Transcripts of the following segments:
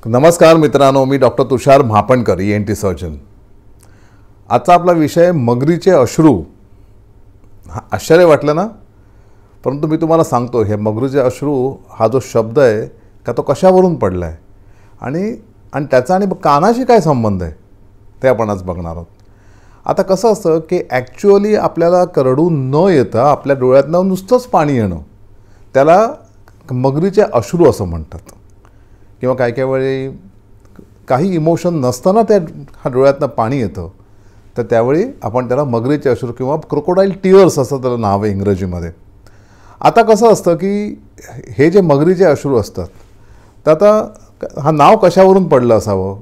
नमस्कार मित्रांनो, मी डॉक्टर तुषार Mahapankar, ENT surgeon. आजचा आपला विषय मगरीचे अश्रू. आश्चर्य वाटलं ना? परंतु मी तुम्हाला सांगतो, हे मगरीचे अश्रू हा जो शब्द आहे का तो कशावरून पडला आहे आणि त्याचा आणि कानाशी काय संबंध आहे ते आपण आज बघणार आहोत. आता कसं असतं की ॲक्च्युअली आपल्याला रडू न येता आपल्या डोळ्यातनं नुसतंच पाणी येणं, त्याला मगरीचे अश्रू असं म्हणतात. किंवा काही वेळी काही इमोशन नसताना त्या डोळ्यातनं पाणी येतं, तर त्यावेळी आपण त्याला मगरीचे अश्रू किंवा क्रोकोडाईल टीअर्स असं त्याला नाव आहे इंग्रजीमध्ये. आता कसं असतं की हे जे मगरीचे अश्रू असतात, तर आता हा नाव कशावरून पडलं असावं.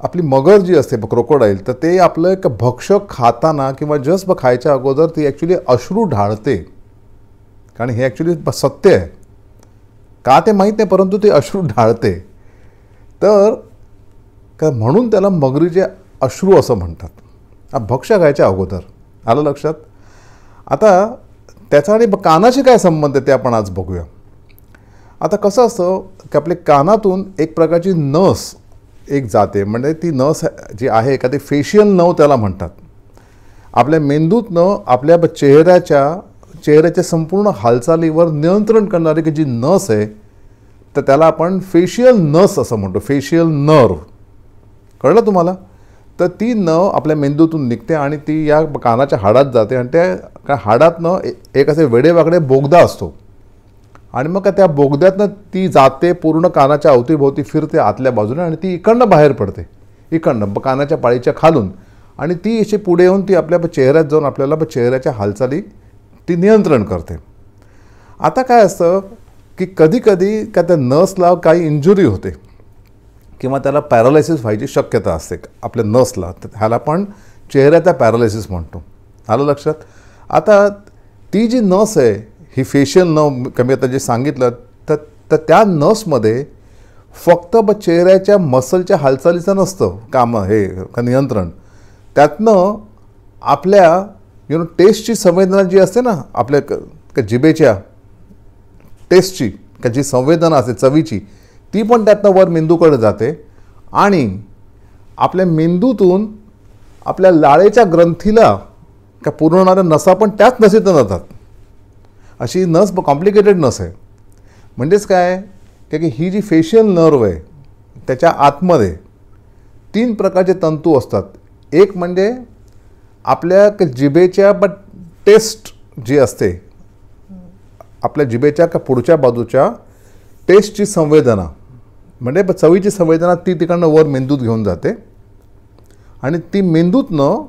आपली मगर जी असते क्रोकोडाईल, तर ते आपलं एक भक्षक खाताना किंवा जस्ट खायच्या अगोदर ती ॲक्च्युली अश्रू ढाळते. कारण हे ॲक्च्युली सत्य आहे, का ते माहीत नाही, परंतु ते अश्रू ढाळते. तर म्हणून त्याला मगरीचे अश्रू असं म्हणतात, भक्ष्य खायच्या अगोदर. आलं लक्षात? आता त्याचा आणि कानाशी काय संबंध आहे ते आपण आज बघूया. आता कसं असतं की आपल्या कानातून एक प्रकारची नस एक जाते, म्हणजे ती नस जी आहे का ते फेशियल नर्व त्याला म्हणतात. आपल्या मेंदूतनं आपल्या चेहऱ्याच्या संपूर्ण हालचालीवर नियंत्रण करणारी की जी नस आहे, तर त्याला आपण फेशियल नस असं म्हणतो, फेशियल नर्व. कळलं तुम्हाला? तर ती नर्व आपल्या मेंदूतून निघते आणि ती या कानाच्या हाडात जाते आणि त्या हाडातनं एक असे वेडेवाकडे बोगदा असतो आणि मग त्या बोगद्यातनं ती जाते, पूर्ण कानाच्या अवतीभोवती फिरते आतल्या बाजूने आणि ती इकडनं बाहेर पडते, इकडनं कानाच्या पाळीच्या खालून, आणि ती अशी पुढे येऊन ती आपल्या चेहऱ्यात जाऊन आपल्याला चेहऱ्याच्या हालचाली ती नियंत्रण करते. आता काय असतं की कधी का त्या नसला काही इंजुरी होते किंवा त्याला पॅरालायसिस व्हायची शक्यता असते आपल्या नसला, तर ह्याला आपण चेहऱ्याचा पॅरालायसिस म्हणतो. आलं लक्षात? आता ती जी नस आहे ही फेशियल नर्व कमी आता जे सांगितलं, तर त्या नसमध्ये फक्त चेहऱ्याच्या मसलच्या हालचालीचं नसतं काम, हे नियंत्रण. त्यातनं आपल्या टेस्टची संवेदना जी असते ना, आपल्या जिभेच्या टेस्टची का जी संवेदना असते चवीची, ती पण त्यातनं वर मेंदूकडे जाते आणि आपल्या मेंदूतून आपल्या लाळेच्या ग्रंथीला का पुरवणाऱ्या नसा पण त्याच नसेतून जातात. अशी नस कॉम्प्लिकेटेड नस आहे. म्हणजेच काय की ही जी फेशियल नर्व आहे त्याच्या आतमध्ये 3 प्रकारचे तंतू असतात. एक म्हणजे आपल्या जिभेच्या टेस्ट जी असते, आपल्या जिभेच्या का पुढच्या बाजूच्या टेस्टची संवेदना, म्हणजे चवीची संवेदना, ती तिकडनं वर मेंदूत घेऊन जाते आणि ती मेंदूतनं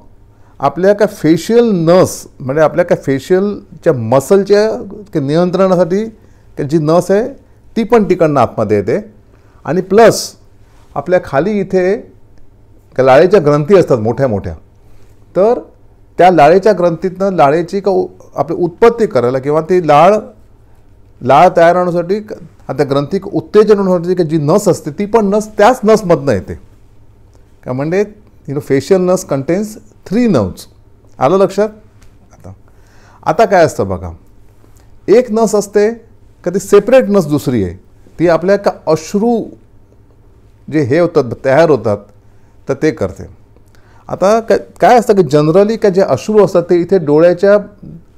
आपल्या का फेशियल नस, म्हणजे आपल्या का फेशियलच्या मसलच्या नियंत्रणासाठी जी नस आहे ती पण तिकडनं आतमध्ये येते. आणि प्लस आपल्या खाली इथे लाळेच्या ग्रंथी असतात मोठ्या मोठ्या, तर त्या लाळेच्या ग्रंथीतनं लाळेची आपली उत्पत्ती करायला किंवा ती लाळ तयार होण्यासाठी त्या ग्रंथी उत्तेजन होण्यासाठी जी नस असते ती पण नस त्याच नसमधनं येते का. म्हणजे फेशियल नस कंटेन्स 3 नर्व्स. आलं लक्षात? आता काय असतं बघा, एक नस असते का ती सेपरेट नस दुसरी आहे, ती आपल्या का अश्रू जे हे होतात तयार होतात तर ते करते. आता काय असतं की जनरली का जे अश्रू असतात ते इथे डोळ्याच्या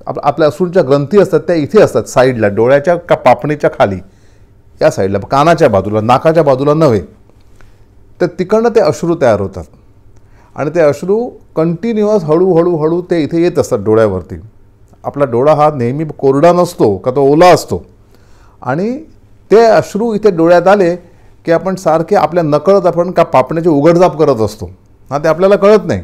आपल्या अश्रूंच्या ग्रंथी असतात त्या इथे असतात साईडला, डोळ्याच्या का पापणीच्या खाली या साईडला, कानाच्या बाजूला, नाकाच्या बाजूला नव्हे. तर तिकडनं ते अश्रू तयार होतात आणि ते अश्रू कंटिन्युअस हळूहळू ते इथे येत असतात डोळ्यावरती. आपला डोळा हा नेहमी कोरडा नसतो का, तो ओला असतो आणि ते अश्रू इथे डोळ्यात आले की आपण सारखे आपल्या नकळत आपण का पापण्याची उघडझाप करत असतो. ते आपल्याला कळत नाही.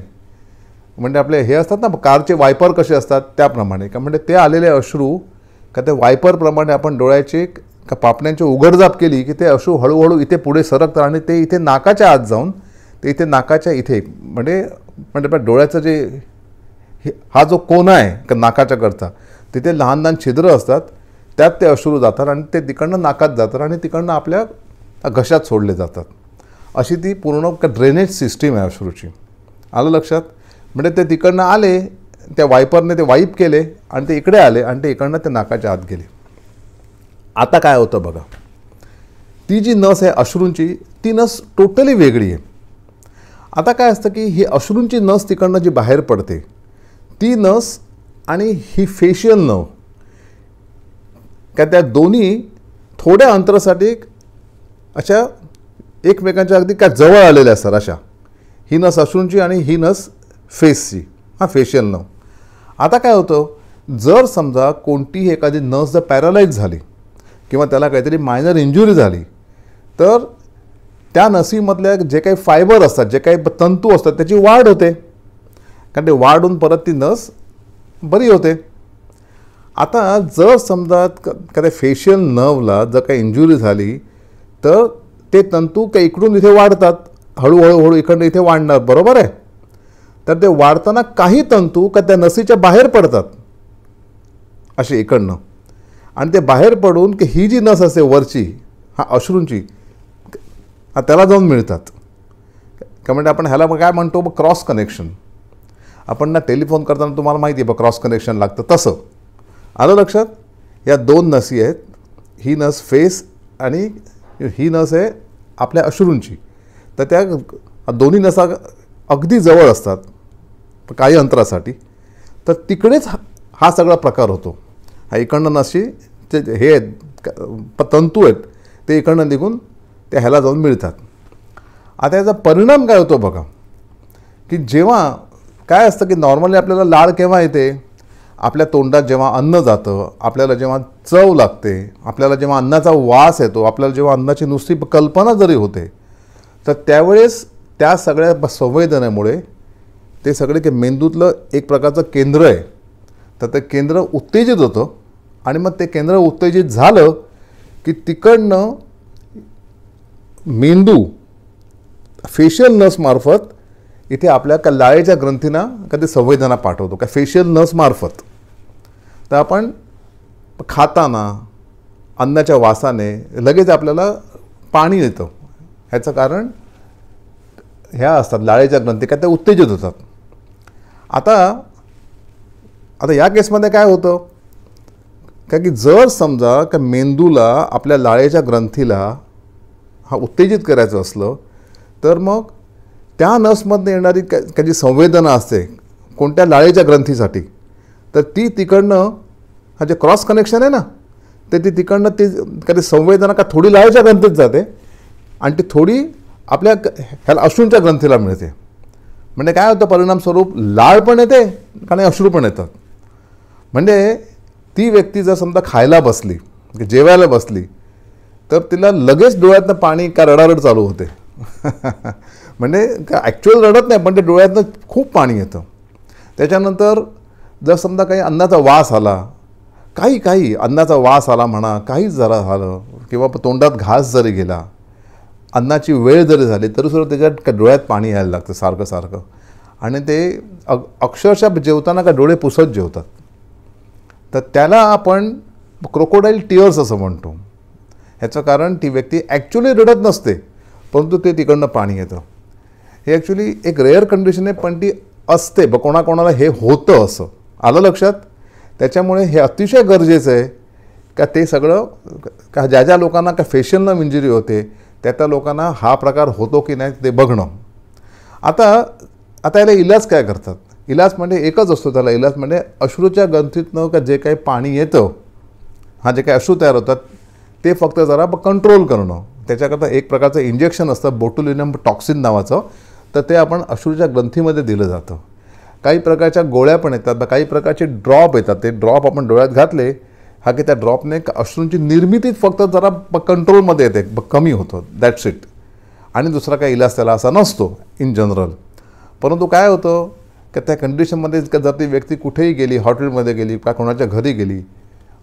म्हणजे आपले हे असतात ना कारचे वायपर कसे असतात त्याप्रमाणे का, म्हणजे ते आलेले अश्रू का ते वायपरप्रमाणे आपण डोळ्याचे का पापण्यांची उघडझाप केली की ते अश्रू हळूहळू इथे पुढे सरकतात आणि ते इथे नाकाच्या आत जाऊन ते इथे नाकाच्या इथे म्हणजे आपल्या डोळ्याचं जे हा जो कोना आहे का नाकाच्या करता, तिथे लहान लहान छिद्र असतात, त्यात ते अश्रू जातात आणि ते तिकडनं नाकात जातात आणि तिकडनं आपल्या घशात सोडले जातात. अशी ती पूर्ण ड्रेनेज सिस्टीम आहे अश्रूची. आलं लक्षात? म्हणजे ते तिकडनं आले, त्या वायपरने ते वाईप केले आणि ते इकडे आले आणि ते इकडनं ते नाकाच्या आत गेले. आता काय होतं बघा, ती जी नस आहे अश्रूंची ती नस टोटली वेगळी आहे. आता काय असतं की ही अश्रूंची नस तिकडनं जी बाहेर पडते ती नस आणि ही फेशियल नर्व का त्या दोन्ही थोड्या अंतरासाठी अशा एकमेकांच्या अगदी काय जवळ आलेल्या असतात. अशा ही नस अश्रूंची आणि ही नस फेसची, हा फेशियल नर्व. आता काय होतं, जर समजा कोणतीही एखादी नस जर पॅरालाइज झाली किंवा त्याला काहीतरी मायनर इंजुरी झाली तर त्या नसीमधल्या जे काही फायबर असतात, जे काही तंतू असतात त्याची वाढ होते, कारण ते वाढून परत ती नस बरी होते. आता जर समजा त्या फेशियल नर्वला जर काही इंजुरी झाली तर ते तंतू काही इकडून इथे वाढतात, हळूहळू इकडनं इथे वाढणार, बरोबर आहे. तर ते वाढताना काही तंतू का त्या नसीच्या बाहेर पडतात असे इकडनं, आणि ते बाहेर पडून की ही जी नस असते वरची, हा अश्रूंची, त्याला जाऊन मिळतात. का म्हणजे आपण ह्याला काय म्हणतो, क्रॉस कनेक्शन. आपण ना टेलिफोन करताना तुम्हाला माहिती आहे क्रॉस कनेक्शन लागतं, तसं आलं लक्षात. या दोन नसी आहेत, ही नस फेस आणि ही नस आहे आपल्या अश्रूंची. तर त्या दोन्ही नसा अगदी जवळ असतात काही अंतरासाठी. तर तिकडेच हा सगळा प्रकार होतो. हा इकडनं नशी ते हे तंतू आहेत ते इकडनं निघून त्या ह्याला जाऊन मिळतात. आता याचा परिणाम काय होतो बघा, की जेव्हा काय असतं की नॉर्मली आपल्याला लाळ केव्हा येते, आपल्या तोंडात जेव्हा अन्न जातं, आपल्याला जेव्हा चव लागते, आपल्याला जेव्हा अन्नाचा वास येतो, आपल्याला जेव्हा अन्नाची नुसती कल्पना जरी होते, तर त्यावेळेस त्या सगळ्या संवेदनेमुळे ते सगळे की मेंदूतलं एक प्रकारचं केंद्र आहे, तर ते केंद्र उत्तेजित होतं. आणि मग ते केंद्र उत्तेजित झालं की तिकडनं मेंदू फेशियल नसमार्फत इथे आपल्या का लाळेच्या ग्रंथींना कधी संवेदना पाठवतो का फेशियल नसमार्फत. तर आपण खाताना अन्नाच्या वासाने लगेच आपल्याला पाणी येतं. ह्याचं कारण ह्या असतात लाळेच्या ग्रंथी का त्या उत्तेजित होतात. आता या केसमध्ये काय होतं का की जर समजा का मेंदूला आपल्या लाळेच्या ग्रंथीला हा उत्तेजित करायचं असलं तर मग त्या नसमधनं येणारी का जी संवेदना असते कोणत्या लाळेच्या ग्रंथीसाठी, तर ती तिकडनं हा जे क्रॉस कनेक्शन आहे ना, ते ती तिकडनं ती कधी संवेदना का थोडी लाळेच्या ग्रंथीत जाते आणि ती थोडी आपल्या ह्याला अश्रूंच्या ग्रंथीला मिळते. म्हणजे काय होतं परिणामस्वरूप, लाळ पण येते आणि अश्रू पण येतात. म्हणजे ती व्यक्ती जर समजा खायला बसली, जेवायला बसली, तर तिला लगेच डोळ्यातनं पाणी का रडारड चालू होते. म्हणजे का ॲक्च्युअल रडत नाही, पण ते डोळ्यातनं खूप पाणी येतं. त्याच्यानंतर जर समजा काही अन्नाचा वास आला, काही अन्नाचा वास आला म्हणा, काही जरा झालं किंवा तोंडात घास जरी गेला, अन्नाची वेळ जरी झाली तरीसुद्धा त्याच्यात डोळ्यात पाणी यायला लागतं सारखं. आणि ते अक्षरशः जेवताना का डोळे पुसत जेवतात. तर त्याला आपण क्रोकोडाईल टीअर्स असं म्हणतो. ह्याचं कारण ती व्यक्ती ॲक्च्युली रडत नसते, परंतु ते तिकडनं पाणी येतं. हे ॲक्च्युली एक रेअर कंडिशन आहे, पण ती असते. कोणाकोणाला हे होतं असं, आलं लक्षात. त्याच्यामुळे हे अतिशय गरजेचं आहे का ते सगळं का ज्या लोकांना का फेशियल नर्व इंजुरी होते त्या लोकांना हा प्रकार होतो की नाही ते बघणं. आता याला इलाज काय करतात, इलाज म्हणजे एकच असतो. त्याला इलाज म्हणजे अश्रूच्या ग्रंथीतनं का जे काही पाणी येतं, हा जे काही अश्रू तयार होतात ते फक्त जरा कंट्रोल करणं. त्याच्याकरता एक प्रकारचं इंजेक्शन असतं बोटुलिनम टॉक्सिन नावाचं, तर ते आपण अश्रूच्या ग्रंथीमध्ये दिलं जातं. काही प्रकारच्या गोळ्या पण येतात, काही प्रकारचे ड्रॉप येतात. ते ड्रॉप आपण डोळ्यात घातले हा की त्या ड्रॉपने अश्रूंची निर्मितीच फक्त जरा कंट्रोलमध्ये येते, कमी होतं, दॅट्स इट. आणि दुसरा काही इलाज त्याला असा नसतो इन जनरल. परंतु काय होतं की त्या कंडिशनमध्ये जर ती व्यक्ती कुठेही गेली, हॉटेलमध्ये गेली का कोणाच्या घरी गेली,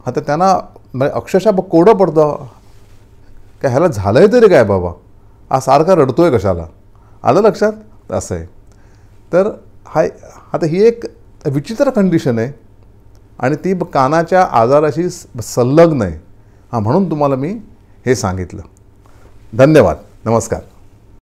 आता त्यांना म्हणजे अक्षरशः कोडं पडतं का ह्याला झालं आहे तरी काय बाबा, हा सारखा रडतो आहे कशाला, आलं लक्षात. असं आहे. तर आता ही एक विचित्र कंडिशन आहे आणि ती कानाच्या आजाराशी संलग्न आहे. म्हणून तुम्हाला मी हे सांगितलं. धन्यवाद. नमस्कार.